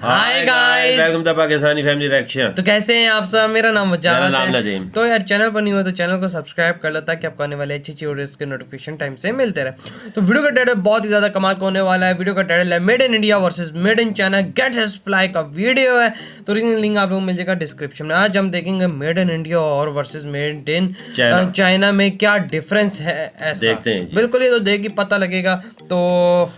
Hi guys, welcome to Pakistani family reaction. तो कैसे हैं आप सब। मेरा नाम मेरा नाम वजाहत नजीम। है। तो यार चैनल पर नहीं हो तो चैनल को सब्सक्राइब कर लो ताकि आपको आने वाले अच्छी वीडियोस के नोटिफिकेशन टाइम से मिलते रहे। तो वीडियो का टाइटल बहुत ही ज्यादा कमाल का होने वाला है। वीडियो का टाइटल है made in India versus made in China gets his fly का वीडियो है। तो लिंक आप लोगों को मिल जाएगा डिस्क्रिप्शन में। आज हम देखेंगे मेड इन इंडिया और वर्सेस मेड इन चाइना में क्या डिफरेंस है। ऐसा देखते हैं बिल्कुल, ये तो देख के पता लगेगा। तो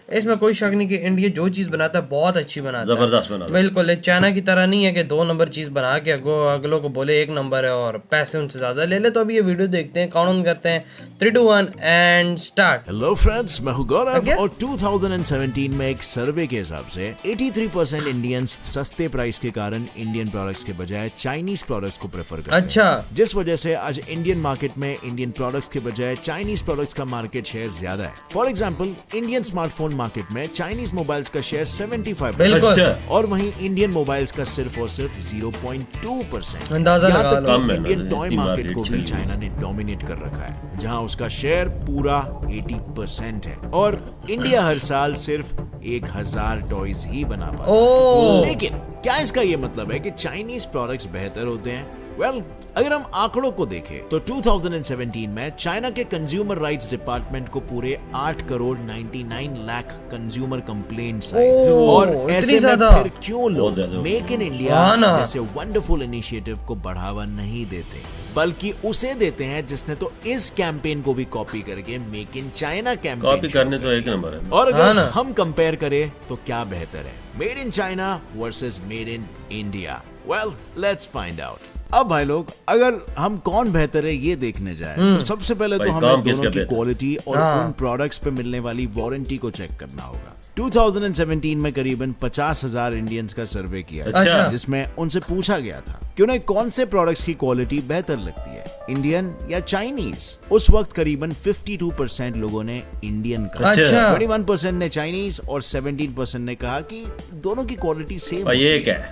इसमें कोई शक नहीं कि इंडिया जो चीज़ बनाता है बहुत अच्छी बनाता है, जबरदस्त बनाता है। बिल्कुल चाइना की तरह नहीं है कि 2 नंबर चीज़ बना के अगलों को बोले 1 नंबर है और पैसे उनसे ज़्यादा ले ले। तो अभी ये वीडियो देखते हैं, काउंट करते हैं 3, 2, 1 एंड स्टार्ट। हेलो फ्रेंड्स, मैं हूं गौरव और 2017 में एक सर्वे के हिसाब से 83% इंडियंस सस्ते प्राइस के कारण इंडियन प्रोडक्ट्स के बजाय चाइनीज प्रोडक्ट्स को प्रेफर करते हैं। अच्छा, जिस वजह से आज इंडियन मार्केट में इंडियन प्रोडक्ट्स के बजाय चाइनीज प्रोडक्ट्स का मार्केट शेयर ज्यादा है। For example, Indian smartphone market में चाइनीज मोबाइल्स का शेयर 75% और वहीं इंडियन मोबाइल्स का सिर्फ और सिर्फ 0.2%। अंदाजा लगा लो। इंडियन टॉय मार्केट को भी चाइना ने डोमिनेट कर रखा है, जहां उसका शेयर पूरा 80% है और इंडिया हर साल सिर्फ 1000 टॉयज ही बना पाता है। लेकिन क्या इसका ये मतलब है कि चाइनीज प्रोडक्ट्स बेहतर होते हैं? वेल, अगर हम आंकड़ों को देखें तो 2017 में चाइना के कंज्यूमर राइट्स डिपार्टमेंट को पूरे 8 करोड़ 99 लाख कंज्यूमर कंप्लेंट्स आए। और ऐसे में फिर क्यों लोग मेक इन इंडिया जैसे वंडरफुल इनिशिएटिव को बढ़ावा नहीं देते, बल्कि उसे देते हैं जिसने तो इस कैंपेन को भी कॉपी करके make in China campaign copy करने तो एक नंबर है। और अगर हम कंपेयर करें तो क्या बेहतर है, made in China versus made in India? Well, let's find out. अब भाई लोग, अगर हम कौन बेहतर है ये देखने जाए तो सबसे पहले तो हमें दोनों की क्वालिटी और उन प्रोडक्ट्स पे मिलने वाली वारंटी को चेक करना होगा। 2017 में करीबन 50,000 इंडियंस का सर्वे किया, जिसमें उनसे पूछा गया था कि उन्हें कौन से प्रोडक्ट्स की क्वालिटी बेहतर लगती है, इंडियन या चाइनीज। उस वक्त करीबन 52% लोगों ने इंडियन कहा, 21% ने चाइनीज और 17% ने कहा कि दोनों की क्वालिटी सेम है।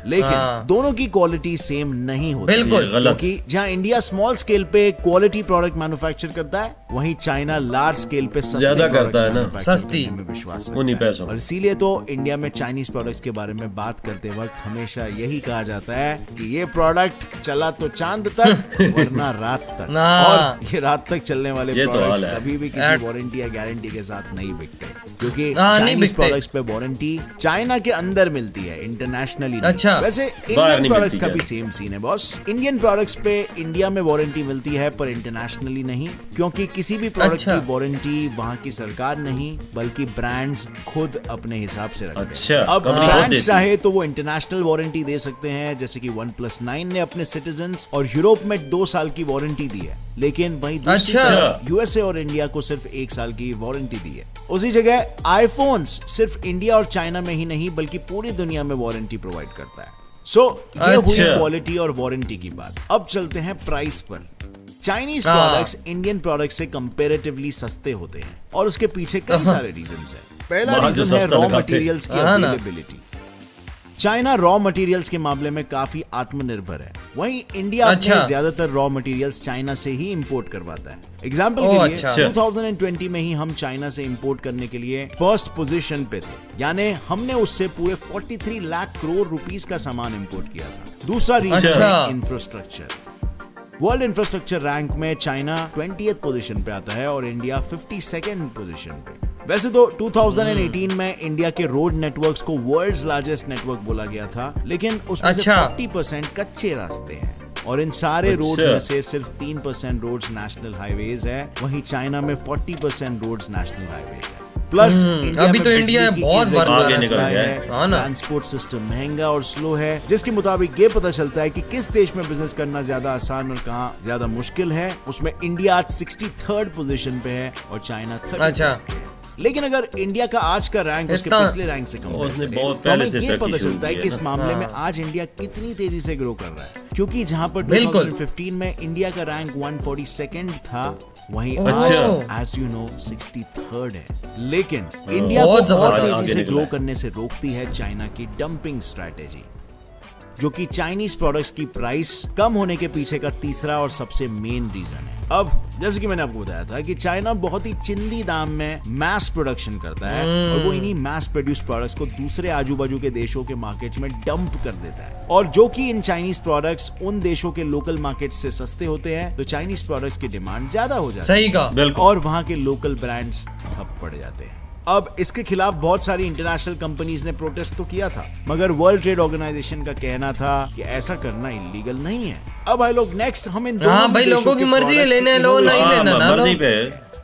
लेकिन दोनों की क्वालिटी सेम नहीं होती, क्योंकि जहां इंडिया स्मॉल स्केल पे क्वालिटी प्रोडक्ट मैन्युफैक्चर करता है, वहीं चाइना लार्ज स्केल पे ज्यादा करता है ना, सस्ती में विश्वास उन्हीं पैसों। और इसीलिए तो इंडिया में चाइनीज प्रोडक्ट्स के बारे में बात करते वक्त हमेशा यही कहा जाता है कि ये प्रोडक्ट चला तो चांद तक वरना रात तक। और ये रात तक चलने वाले प्रोडक्ट्स कभी भी किसी वारंटी या गारंटी के साथ नहीं बिकते, क्योंकि चाइनीज प्रोडक्ट्स पे वारंटी चाइना के अंदर मिलती है, इंटरनेशनली। वैसे इंडियन प्रोडक्ट्स का भी सेम सीन है बॉस। इंडियन प्रोडक्ट्स पे इंडिया में वारंटी मिलती है पर इंटरनेशनली नहीं, क्योंकि किसी भी प्रोडक्ट की वारंटी वहाँ की सरकार नहीं बल्कि ब्रांड्स खुद अपने हिसाब से रखते हैं। अब ब्रांड्स चाहे तो वो इंटरनेशनल वारंटी दे सकते हैं, जैसे कि OnePlus 9 ने अपने सिटीजन्स और यूरोप में 2 साल की वारंटी दी है, लेकिन वहीं दूसरी तरफ यूएसए और इंडिया को सिर्फ 1 साल की वारंटी दी है। उसी जगह आईफोन्स सिर्फ इंडिया और चाइना में ही नहीं बल्कि पूरी दुनिया में वारंटी प्रोवाइड करता है। ये हुई क्वालिटी और वारंटी की बात। अब चलते हैं प्राइस पर। चाइनीज प्रोडक्ट्स इंडियन प्रोडक्ट से कंपैरेटिवली सस्ते होते हैं और उसके पीछे कई सारे रीजंस हैं। पहला रीजन है रॉ मटेरियल्स की अवेलेबिलिटी। चाइना रॉ मटेरियल्स के मामले में काफी आत्मनिर्भर है, वहीं इंडिया अपने ज्यादातर रॉ मटेरियल्स चाइना से ही इंपोर्ट करवाता है। एग्जांपल के लिए 2020 में ही हम चाइना से इंपोर्ट करने के लिए फर्स्ट पोजीशन पे थे, यानी हमने उससे पूरे 43 लाख करोड़ रुपीस का सामान इंपोर्ट किया था। दूसरा रीजन है इंफ्रास्ट्रक्चर। वर्ल्ड इंफ्रास्ट्रक्चर रैंक में चाइना 20th पोजीशन पे आता है और इंडिया 52nd पोजीशन पे। वैसे तो 2018 में इंडिया के रोड नेटवर्क्स को वर्ल्ड्स लार्जेस्ट नेटवर्क बोला गया था, लेकिन उसमें से 40% कच्चे रास्ते हैं और इन सारे रोड्स में से सिर्फ 3% रोड्स नेशनल हाईवेज है, वहीं चाइना में 40% रोड्स नेशनल हाईवेज है। प्लस अभी तो इंडिया बहुत आगे निकल गया है। ट्रांसपोर्ट सिस्टम महंगा और स्लो है, जिसके मुताबिक ये पता चलता है कि किस देश में बिजनेस करना ज्यादा आसान और कहाँ ज्यादा मुश्किल है। उसमें इंडिया आज 63rd पोजीशन पे है और चाइना 30th। लेकिन अगर इंडिया का आज का रैंक उसके पिछले रैंक से कम है, तो हमें ये पता चलता है कि इस मामले में आज इंडिया कितनी तेजी से ग्रो कर रहा है, क्योंकि जहां पर 2015 में इंडिया का रैंक 142nd था, वहीं आज एज यू नो 63rd है। लेकिन इंडिया को और तेजी से ग्रो करने से रोकती है चाइना की डंपिंग स्ट्रैटेजी। जो कि चाइनीज प्रोडक्ट्स की प्राइस कम होने के पीछे का तीसरा और सबसे मेन रीजन है। अब जैसे कि मैंने आपको बताया था कि चाइना बहुत ही चिंदी दाम में मैस प्रोडक्शन करता है और वो इन्हीं मैस प्रोड्यूस प्रोडक्ट्स को दूसरे आजू बाजू के देशों के मार्केट में डंप कर देता है, और जो कि इन चाइनीज प्रोडक्ट्स उन देशों के लोकल मार्केट से सस्ते होते हैं तो चाइनीज प्रोडक्ट्स की डिमांड ज्यादा हो जाती है। सही कहा, बिल्कुल। और वहां के लोकल ब्रांड्स ठप पड़ जाते हैं। अब इसके खिलाफ बहुत सारी इंटरनेशनल कंपनीज ने प्रोटेस्ट तो किया था, मगर वर्ल्ड ट्रेड ऑर्गेनाइजेशन का कहना था कि ऐसा करना इलीगल नहीं है। अब भाई लोग नेक्स्ट हम इन हाँ भाई, लोगों की मर्जी है, लेने लो नहीं लेना ना लो। मर्जी पे।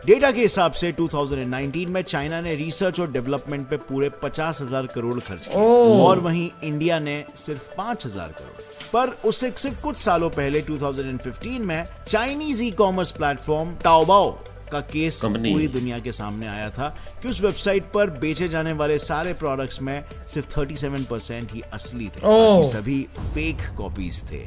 डेटा के हिसाब से 2019 में चाइना ने रिसर्च और डेवलपमेंट पे पूरे 50,000 करोड़ खर्च किए और वहीं इंडिया ने सिर्फ 5,000 करोड़। पर उससे सिर्फ कुछ सालों पहले 2015 में Chinese e commerce platform Taobao का केस पूरी दुनिया के सामने आया था कि उस वेबसाइट पर बेचे जाने वाले सारे प्रोडक्ट्स में सिर्फ 37% ही असली थे, बाकी सभी फेक कॉपीज थे।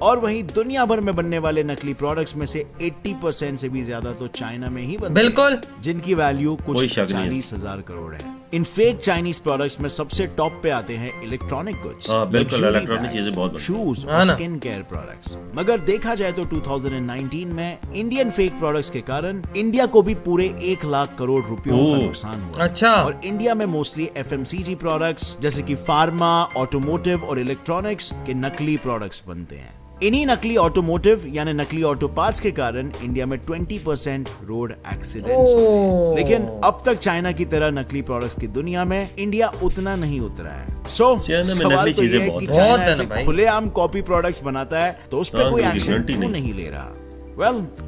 और वहीं दुनिया भर में बनने वाले नकली प्रोडक्ट्स में से 80% से भी ज्यादा तो चाइना में ही बनते हैं, जिनकी वैल्यू कुछ 40,000 करोड़ है। इन फेक चाइनीज प्रोडक्ट्स में सबसे टॉप पे आते हैं इलेक्ट्रॉनिक गुड्स, इलेक्ट्रॉनिक चीजें बहुत, शूज और स्किन केयर प्रोडक्ट्स। मगर देखा जाए तो 2019 में इंडियन फेक प्रोडक्ट्स के कारण इंडिया को भी पूरे 1 लाख करोड़ रुपयों का नुकसान हुआ। अच्छा। और इंडिया में मोस्टली FMCG प्रोडक्ट्स जैसे कि फार्मा, ऑटोमोटिव और इलेक्ट्रॉनिक्स के नकली प्रोडक्ट्स बनते हैं। इन्हीं नकली ऑटोमोटिव यानी नकली ऑटो पार्ट्स के कारण इंडिया में 20% रोड एक्सीडेंट्स होते हैं। लेकिन अब तक चाइना की तरह नकली प्रोडक्ट्स की दुनिया में इंडिया उतना नहीं उतरा है। सवाल तो ये है कि चाइना ऐसे खुलेआम कॉपी प्रोडक्ट्स बनाता है तो उस पर कोई एक्शन क्यों नहीं ले रहा?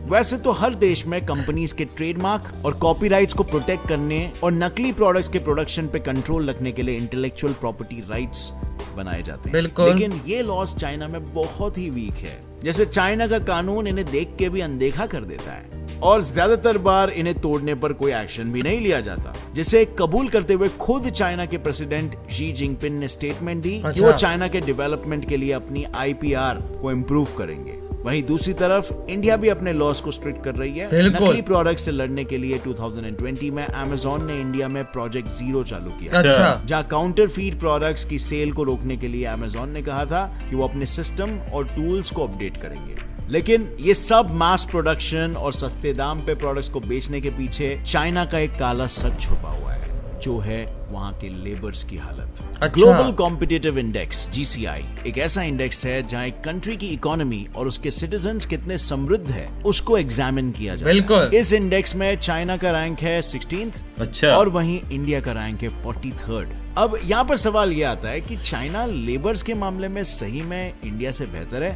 वैसे तो हर देश में कंपनीज के ट्रेडमार्क और कॉपीराइट्स को प्रोटेक्ट करने और नकली प्रोडक्ट्स के प्रोडक्शन पे कंट्रोल रखने के लिए इंटेलेक्चुअल प्रॉपर्टी राइट्स बनाए जाते हैं, लेकिन ये लॉस चाइना में बहुत ही वीक है। जैसे चाइना का कानून इन्हें देख के भी अनदेखा कर देता है और ज्यादातर बार इन्हें तोड़ने पर कोई एक्शन भी नहीं लिया जाता, जिसे कबूल करते हुए खुद चाइना के प्रेसिडेंट शी जिनपिंग ने स्टेटमेंट दी कि वो चाइना के डेवलपमेंट के लिए अपनी IPR को इम्प्रूव करेंगे। वहीं दूसरी तरफ इंडिया भी अपने लॉस को स्ट्रिक्ट कर रही है। नकली प्रोडक्ट से लड़ने के लिए 2020 में Amazon ने इंडिया में प्रोजेक्ट जीरो चालू किया, जहां काउंटरफीट प्रोडक्ट्स की सेल को रोकने के लिए Amazon ने कहा था कि वो अपने सिस्टम और टूल्स को अपडेट करेंगे। लेकिन ये सब मास प्रोडक्शन और सस्ते दाम पे प्रोडक्ट्स को बेचने के पीछे चाइना का एक काला सच छुपा हुआ है, जो है वहां के लेबर्स की हालत। ग्लोबल कॉम्पिटिटिव इंडेक्स GCI एक ऐसा इंडेक्स है जहां एक कंट्री की इकोनॉमी और उसके सिटीजन्स कितने समृद्ध है उसको एग्जामिन किया जाता है। इस इंडेक्स में चाइना का रैंक है 16th और वहीं इंडिया का रैंक है 43rd। अब यहाँ पर सवाल ये आता है कि चाइना लेबर्स के मामले में सही में इंडिया से बेहतर है?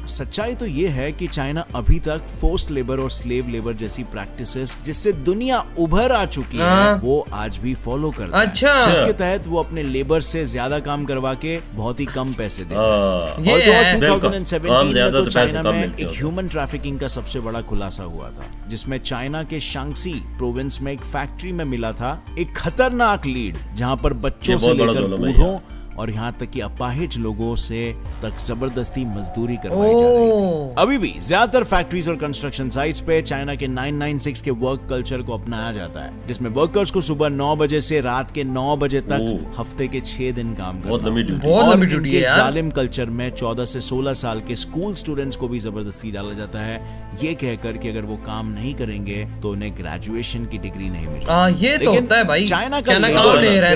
सच्चाई तो ये है कि चाइना अभी तक फोर्स्ड लेबर और स्लेव लेबर जैसी प्रैक्टिसेस जिससे दुनिया उभर आ चुकी है वो आज भी फॉलो करता है, जिसके तहत वो अपने लेबर से ज्यादा काम करवा के बहुत ही कम पैसे देते हैं। और 2017 में तो चाइना में एक ह्यूमन ट्रैफिकिंग का सबसे बड़ा खुलासा हुआ था, जिसमें चाइना के शांगसी प्रोविंस में एक फैक्ट्री में मिला था एक खतरनाक लीड, जहां पर बच्चों से लेकर बूढ़ों और यहाँ तक कि अपाहिज लोगों से तक जबरदस्ती मजदूरी करवाई जा रही थी। अभी भी ज्यादातर फैक्ट्रीज और कंस्ट्रक्शन साइट्स पे चाइना के 996 के वर्क कल्चर को अपनाया जाता है, जिसमें वर्कर्स को सुबह 9 बजे से रात के 9 बजे तक हफ्ते के 6 दिन काम करना। और इनके जालिम कल्चर में 14 से 16 साल के स्कूल स्टूडेंट्स को भी जबरदस्ती डाला जाता है, ये कहकर कि अगर वो काम नहीं करेंगे तो उन्हें ग्रेजुएशन की डिग्री नहीं मिलेगी। ये तो होता है भाई, चाइना का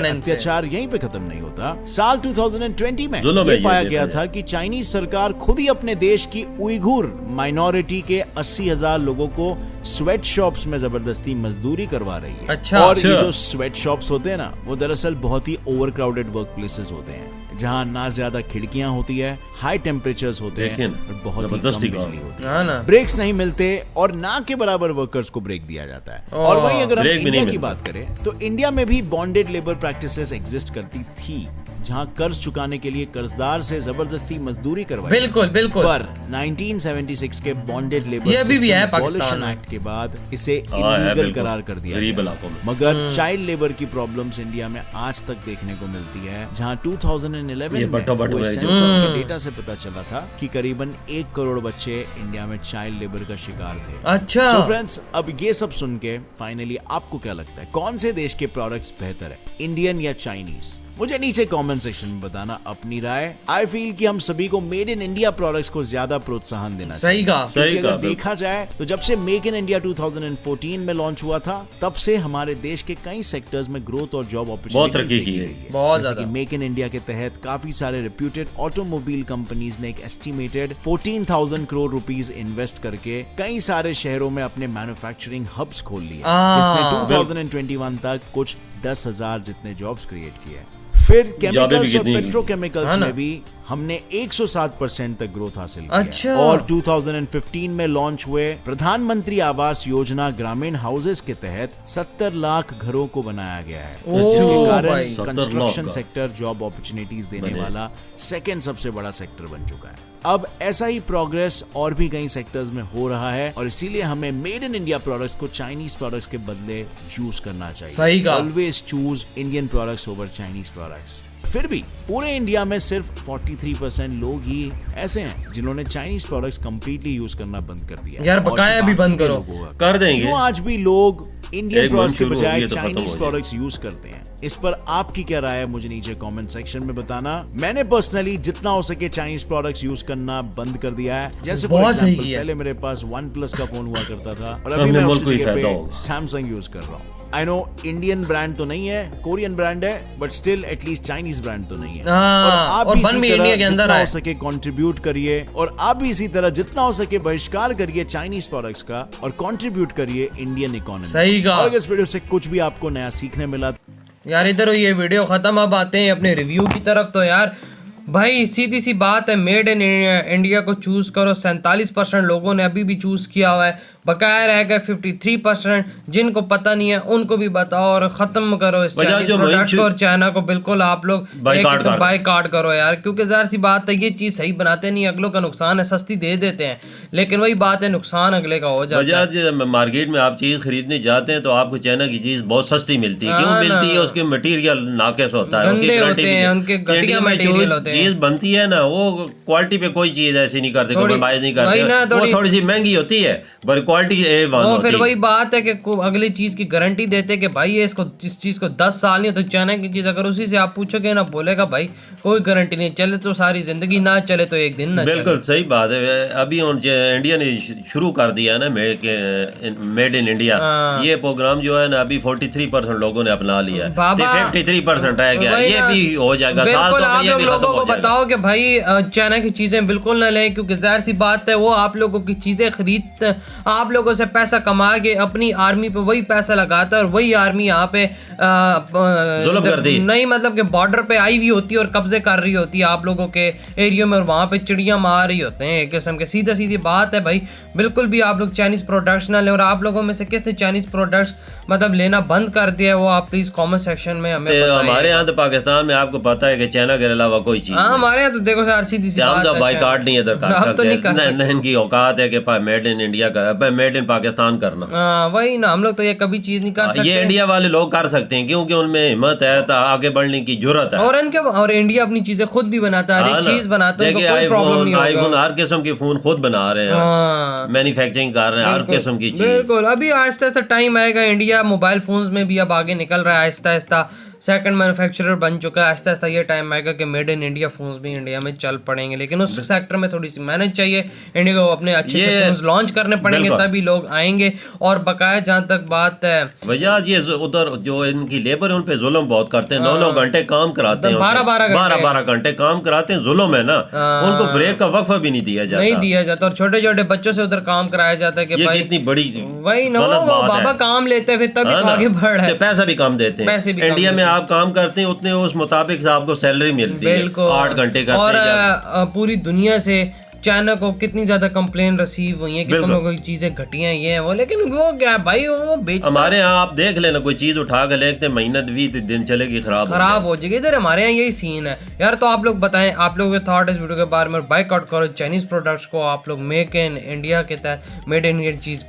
अत्याचार यहीं पे खत्म नहीं होता। साल 2020 में ये पाया गया था कि चाइनीज सरकार खुद ही अपने देश की उइघुर माइनॉरिटी के 80,000 लोगों को स्वेट शॉप्स में जबरदस्ती मजदूरी करवा रही है। और ये जो स्वेट शॉप्स होते हैं ना, वो दरअसल बहुत ही ओवरक्राउडेड वर्क प्लेसेस होते हैं, जहाँ ना ज्यादा खिड़कियां होती है, हाई टेम्परेचर्स होते हैं और बहुत ही कम बिजली होती है, ब्रेक्स नहीं मिलते और ना के बराबर वर्कर्स को ब्रेक दिया जाता है। और वहीं अगर हम इंडिया की बात करें तो इंडिया में भी बॉन्डेड लेबर प्रैक्टिसेस एग्जिस्ट करती थी, जहां कर्ज चुकाने के लिए कर्जदार से जबरदस्ती मजदूरी करवाई। बिल्कुल। पर 1976 के बॉन्डेड लेबर एबॉलिशन एक्ट के बाद इसे इलीगल करार कर दिया गया। मगर चाइल्ड लेबर की प्रॉब्लम्स इंडिया में आज तक देखने को मिलती है, जहां 2011 में सेंसस के डेटा से पता चला था कि करीबन 1 करोड़ बच्चे इंडिया में चाइल्ड लेबर का शिकार थे। अच्छा। सो फ्रेंड्स, अब ये सब सुन के फाइनली आपको क्या लगता है, कौन से देश के प्रोडक्ट्स बेहतर है, इंडियन या चाइनीज? मुझे नीचे कमेंट सेक्शन में बताना अपनी राय। आई फील कि हम सभी को मेड इन इंडिया प्रोडक्ट्स को ज्यादा प्रोत्साहन देना सही कहा। क्योंकि अगर देखा जाए तो जब से मेक इन इंडिया 2014 में लॉन्च हुआ था, तब से हमारे देश के कई सेक्टर्स में ग्रोथ और जॉब अपॉर्चुनिटीज देखी गई है। बहुत जैसे कि मेक इन इंडिया के तहत काफी सारे रेप्यूटेड ऑटोमोबाइल कंपनीज ने एक एस्टिमेटेड 14,000 करोड़ रुपीस इन्वेस्ट करके कई सारे शहरों में अपने मैन्युफैक्चरिंग हब्स खोल लिए, जिसने 2021 तक कुछ 10,000 जितने जॉब्स क्रिएट किए। फिर केमिकल्स और पेट्रोकेमिकल्स में भी हमने 107% तक ग्रोथ हासिल की। अच्छा। और 2015 में लॉन्च हुए प्रधानमंत्री आवास योजना ग्रामीण हाउसेस के तहत 70 लाख घरों को बनाया गया है, जिसके कारण कंस्ट्रक्शन सेक्टर जॉब अपॉर्चुनिटीज देने वाला सेकंड सबसे बड़ा सेक्टर बन चुका है। अब ऐसा ही प्रोग्रेस और भी कई सेक्टर्स में हो रहा है और इसीलिए हमें मेड इन इंडिया प्रोडक्ट्स को चाइनीज प्रोडक्ट्स के बदले चूज करना चाहिए। सही कहा। Always choose Indian products over Chinese products. फिर भी पूरे इंडिया में सिर्फ 43% लोग ही ऐसे हैं जिन्होंने चाइनीज प्रोडक्ट्स कंप्लीटली यूज करना बंद कर दिया। यार बकाया भी बंद करो, कर देंगे। क्यों आज भी लोग इंडियन प्रोडक्ट्स के बजाय तो चाइनीज प्रोडक्ट्स यूज करते हैं? इस पर आपकी क्या राय है मुझे नीचे कमेंट सेक्शन में बताना। मैंने पर्सनली जितना हो सके चाइनीज प्रोडक्ट्स यूज करना बंद कर दिया है। जैसे बहुत सही किया। पहले मेरे पास OnePlus का फोन हुआ करता था और अभी मैं उसकी जगह पे सैमसंग यूज कर रहा हूँ। आई नो इंडियन ब्रांड तो नहीं है, कोरियन ब्रांड है, but still at least Chinese brand तो नहीं है। और आप भी इसी तरह जितना हो सके कंट्रीब्यूट करिए और आप भी इसी तरह जितना हो सके बहिष्कार करिए चाइनीज प्रोडक्ट्स का और कंट्रीब्यूट करिए इंडियन इकोनॉमी। सही कहा। अगर इस वीडियो से कुछ भी आपको नया सीखने मिला यार इधर ये वीडियो खत्म। अब आते हैं अपने रिव्यू की तरफ। तो यार भाई सीधी सी बात है, मेड इन इंडिया को चूज करो। 47% लोगों ने अभी भी चूज किया हुआ है, बकाया रह गए 53%। जिनको पता नहीं है उनको भी बताओ और खत्म करो इस चाइनीज प्रोडक्ट्स को और चाइना को बिल्कुल आप लोग बाइकाट करो यार, क्योंकि ज़ाहिर सी बात है ये चीज़ सही बनाते नहीं, अगलों का नुकसान है, सस्ती दे देते हैं, लेकिन वही बात है नुकसान अगले का हो जाता है। मार्केट में आप चीज़ खरीदने जाते हैं तो आपको चाइना की चीज़ बहुत सस्ती मिलती है। क्यों मिलती है? उसके मटीरियल नाकिस होता है, गंदे होते हैं, उनके घटिया मटीरियल होते हैं। चीज़ बनती है ना वो क्वालिटी पे कोई चीज़ ऐसी नहीं करते, कॉम्प्रोमाइज नहीं करते। वो थोड़ी सी महंगी होती है पर क्वालिटी वो फिर वही बात है कि अगली चीज की गारंटी देते कि भाई ये इसको इस चीज को 10 साल नहीं, तो चाइना की चीज अगर उसी से आप पूछोगे ना, बोलेगा भाई कोई गारंटी नहीं, चले तो सारी जिंदगी, ना चले तो एक दिन ना। बिल्कुल सही बात है। अभी इंडिया ने शुरू कर दिया ना मेड इन इंडिया, ये प्रोग्राम जो है ना अभी 43% लोगों ने अपना लिया है, 53% रह गया, ये भी हो जाएगा। बिल्कुल आप लोगों को बताओ कि भाई चाइना की चीजें बिल्कुल ना लें, क्योंकि जाहिर सी बात है वो आप लोगों की चीजें खरीद, आप लोगों से पैसा कमा के अपनी आर्मी पे वही पैसा लगाता है और वही आर्मी यहाँ पे जुल्म कर दी। नहीं मतलब कि बॉर्डर पे आई हुई होती है और कब्जे कर रही होती है आप लोगों के एरिया में, और वहाँ पे चिड़िया मार रही होते हैं एक किस्म के। सीधा सीधी बात है भाई, बिल्कुल भी आप लोग चाइनीज प्रोडक्ट्स ना लें। और आप लोगों में से किसने चाइनीज प्रोडक्ट्स मतलब लेना बंद कर दिया है वो आप प्लीज कॉमेंट सेक्शन में हमें बताइए। हमारे यहाँ तो पाकिस्तान में आपको पता है कि चाइना के अलावा कोई चीज हमारे यहाँ तो देखो सर सीधी सी बात है, बाइकाट नहीं इधर कर सकते, इनकी औकात है कि मेड इन इंडिया का, मेड इन पाकिस्तान करना। वही ना, हम लोग तो ये कभी चीज नहीं कर सकते। ये इंडिया वाले लोग कर सकते हैं क्योंकि उनमें हिम्मत है, आगे बढ़ने की जरूरत है। और इंडिया अपनी चीजें खुद भी बनाता है, हर एक चीज बनाता है, कोई प्रॉब्लम नहीं होगा। आईफोन हर किस्म के फोन खुद बना रहे हैं, मैन्युफैक्चरिंग कर रहे हैं हर किस्म की चीज। बिल्कुल, अभी आहिस्ता आहिस्ता टाइम आएगा, इंडिया मोबाइल फोन्स में भी अब आगे निकल रहा है आहिस्ता आहिस्ता, सेकंड मैन्युफैक्चरर बन चुका है। आहिस्ता आहिस्ता ये टाइम आएगा कि मेड इन इंडिया फोन्स भी इंडिया में चल पड़ेंगे, लेकिन उस सेक्टर में थोड़ी सी मेहनत चाहिए। इंडिया को अपने अच्छे फोन्स लॉन्च करने पड़ेंगे, तभी लोग आएंगे। और बकाया जहाँ तक बात है भैया, ये उधर जो इनकी लेबर है उन पे जुल्म बहुत करते हैं, 9-9 घंटे काम कराते हैं, 12-12 घंटे काम कराते हैं, जुल्म है ना, उनको ब्रेक का वक्फा भी नहीं दिया जाता। और छोटे छोटे बच्चों से उधर काम कराया जाता है कि भाई कितनी बड़ी वही ना, वो बाबा काम लेते हैं फिर तभी आगे बढ़ रहे हैं, पैसा भी कम देते हैं। इंडिया में आप काम करते हैं उतने उस मुताबिक आपको सैलरी मिलती है, 8 घंटे करते हैं। और पूरी दुनिया से चाइना को कितनी ज्यादा कंप्लेन रिसीव हुई है कि तुम लोगों की चीजें घटिया ये है वो, लेकिन वो क्या है भाई, वो बेचता। हमारे यहाँ आप देख लेना, कोई चीज उठा के लेते महीना 20 दिन चलेगी, खराब हो जाएगी। इधर हमारे यहाँ यही सीन है यार। तो आप लोग बताएं आप लोगों के थॉट इस वीडियो के बारे में। बाइकआउट करो चाइनीज प्रोडक्ट्स को, आप लोग मेक इन इंडिया के तहत मेड इन इंडिया चीज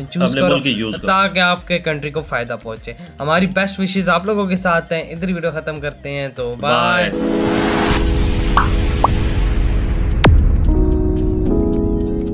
चूज करो ताकि आपके कंट्री को फायदा पहुंचे। हमारी बेस्ट विशेष आप लोगों के साथ हैं। इधर वीडियो खत्म करते हैं, तो बाय।